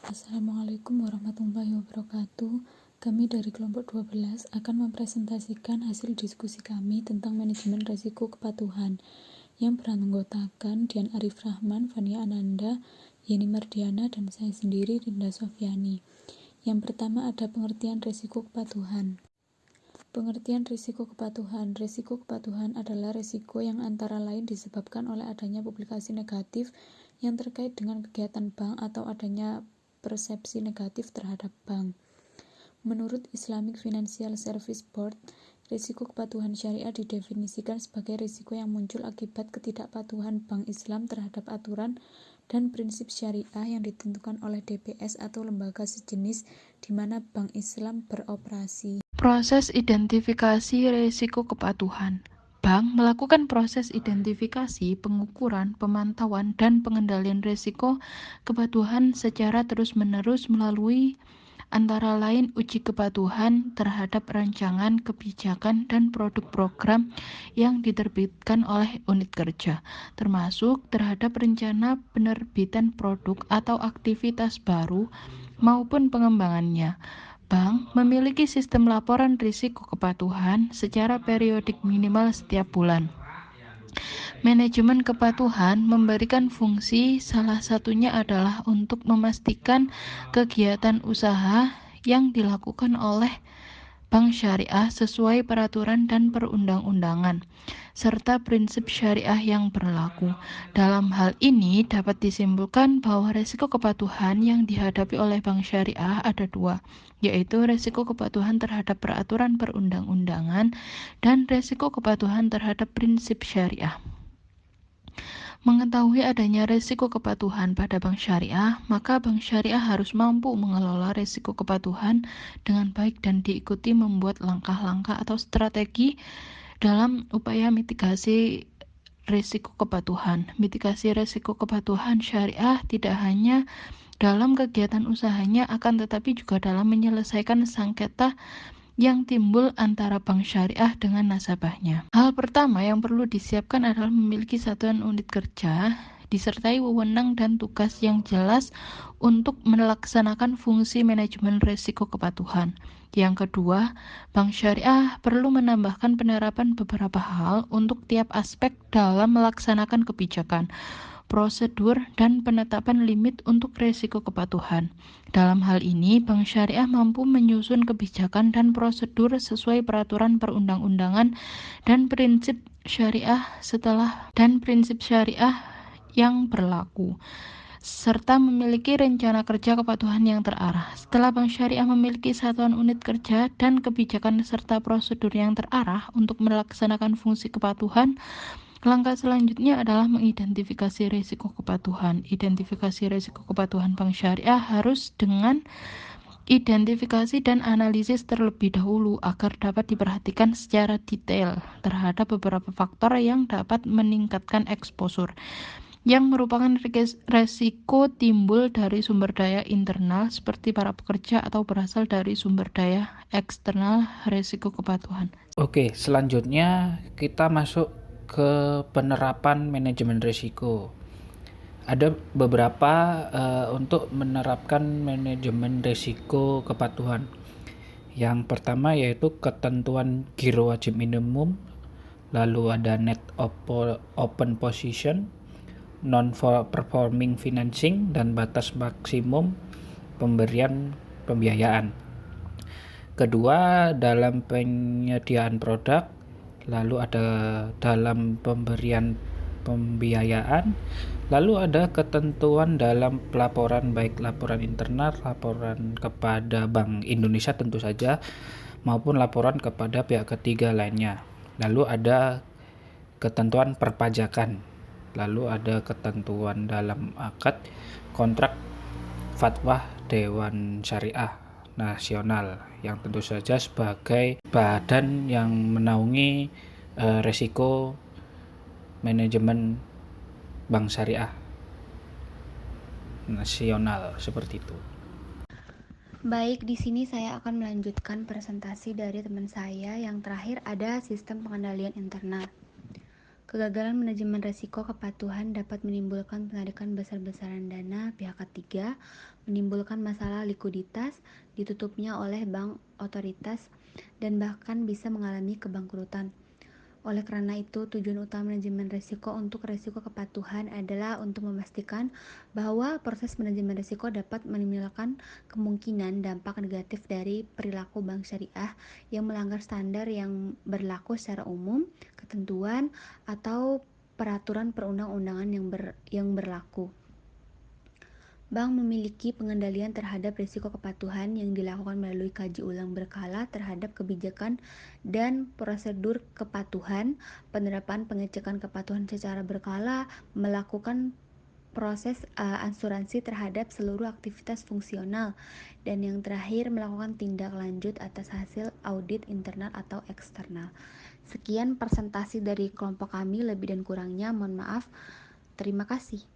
Assalamualaikum warahmatullahi wabarakatuh. Kami dari kelompok 12 akan mempresentasikan hasil diskusi kami tentang manajemen risiko kepatuhan yang beranggotakan Dian Arif Rahman, Fania Ananda, Yeni Mardiana, dan saya sendiri, Rinda Sofiani. Yang pertama ada pengertian risiko kepatuhan. Pengertian risiko kepatuhan. Risiko kepatuhan adalah risiko yang antara lain disebabkan oleh adanya publikasi negatif yang terkait dengan kegiatan bank atau adanya persepsi negatif terhadap bank. Menurut Islamic Financial Service Board, risiko kepatuhan syariah didefinisikan sebagai risiko yang muncul akibat ketidakpatuhan bank Islam terhadap aturan dan prinsip syariah yang ditentukan oleh DPS atau lembaga sejenis di mana bank Islam beroperasi. Proses identifikasi risiko kepatuhan. Bank melakukan proses identifikasi, pengukuran, pemantauan, dan pengendalian risiko kepatuhan secara terus-menerus melalui antara lain uji kepatuhan terhadap rancangan, kebijakan, dan produk program yang diterbitkan oleh unit kerja, termasuk terhadap rencana penerbitan produk atau aktivitas baru maupun pengembangannya. Bank memiliki sistem laporan risiko kepatuhan secara periodik minimal setiap bulan. Manajemen kepatuhan memberikan fungsi, salah satunya adalah untuk memastikan kegiatan usaha yang dilakukan oleh bank syariah sesuai peraturan dan perundang-undangan, serta prinsip syariah yang berlaku. Dalam hal ini dapat disimpulkan bahwa risiko kepatuhan yang dihadapi oleh bank syariah ada dua, yaitu risiko kepatuhan terhadap peraturan perundang-undangan dan risiko kepatuhan terhadap prinsip syariah. Mengetahui adanya risiko kepatuhan pada bank syariah, maka bank syariah harus mampu mengelola risiko kepatuhan dengan baik dan diikuti membuat langkah-langkah atau strategi dalam upaya mitigasi risiko kepatuhan. Mitigasi risiko kepatuhan syariah tidak hanya dalam kegiatan usahanya, akan tetapi juga dalam menyelesaikan sengketa yang timbul antara bank syariah dengan nasabahnya. Hal pertama yang perlu disiapkan adalah memiliki satuan unit kerja disertai wewenang dan tugas yang jelas untuk melaksanakan fungsi manajemen risiko kepatuhan. Yang kedua, bank syariah perlu menambahkan penerapan beberapa hal untuk tiap aspek dalam melaksanakan kebijakan, prosedur, dan penetapan limit untuk risiko kepatuhan. Dalam hal ini, bank syariah mampu menyusun kebijakan dan prosedur sesuai peraturan perundang-undangan dan prinsip syariah yang berlaku, serta memiliki rencana kerja kepatuhan yang terarah. Setelah bank syariah memiliki satuan unit kerja dan kebijakan serta prosedur yang terarah untuk melaksanakan fungsi kepatuhan, langkah selanjutnya adalah mengidentifikasi risiko kepatuhan. Identifikasi risiko kepatuhan bank syariah harus dengan identifikasi dan analisis terlebih dahulu agar dapat diperhatikan secara detail terhadap beberapa faktor yang dapat meningkatkan eksposur, yang merupakan resiko timbul dari sumber daya internal seperti para pekerja atau berasal dari sumber daya eksternal risiko kepatuhan. Oke, selanjutnya kita masuk ke penerapan manajemen risiko. Ada beberapa untuk menerapkan manajemen risiko kepatuhan. Yang pertama yaitu ketentuan giro wajib minimum, lalu ada net open position, non-performing financing, dan batas maksimum pemberian pembiayaan. Kedua, dalam penyediaan produk, lalu ada dalam pemberian pembiayaan, lalu ada ketentuan dalam pelaporan, baik laporan internal, laporan kepada Bank Indonesia tentu saja, maupun laporan kepada pihak ketiga lainnya. Lalu ada ketentuan perpajakan, lalu ada ketentuan dalam akad kontrak fatwa Dewan Syariah Nasional yang tentu saja sebagai badan yang menaungi risiko manajemen bank syariah nasional, seperti itu. Baik, di sini saya akan melanjutkan presentasi dari teman saya. Yang terakhir ada sistem pengendalian internal. Kegagalan manajemen risiko kepatuhan dapat menimbulkan penarikan besar-besaran dana pihak ketiga, menimbulkan masalah likuiditas, ditutupnya oleh bank otoritas, dan bahkan bisa mengalami kebangkrutan. Oleh karena itu, tujuan utama manajemen risiko untuk risiko kepatuhan adalah untuk memastikan bahwa proses manajemen risiko dapat meminimalkan kemungkinan dampak negatif dari perilaku bank syariah yang melanggar standar yang berlaku secara umum, ketentuan, atau peraturan perundang-undangan yang berlaku. Bank memiliki pengendalian terhadap risiko kepatuhan yang dilakukan melalui kaji ulang berkala terhadap kebijakan dan prosedur kepatuhan, penerapan pengecekan kepatuhan secara berkala, melakukan proses asuransi terhadap seluruh aktivitas fungsional, dan yang terakhir melakukan tindak lanjut atas hasil audit internal atau eksternal. Sekian presentasi dari kelompok kami, lebih dan kurangnya mohon maaf. Terima kasih.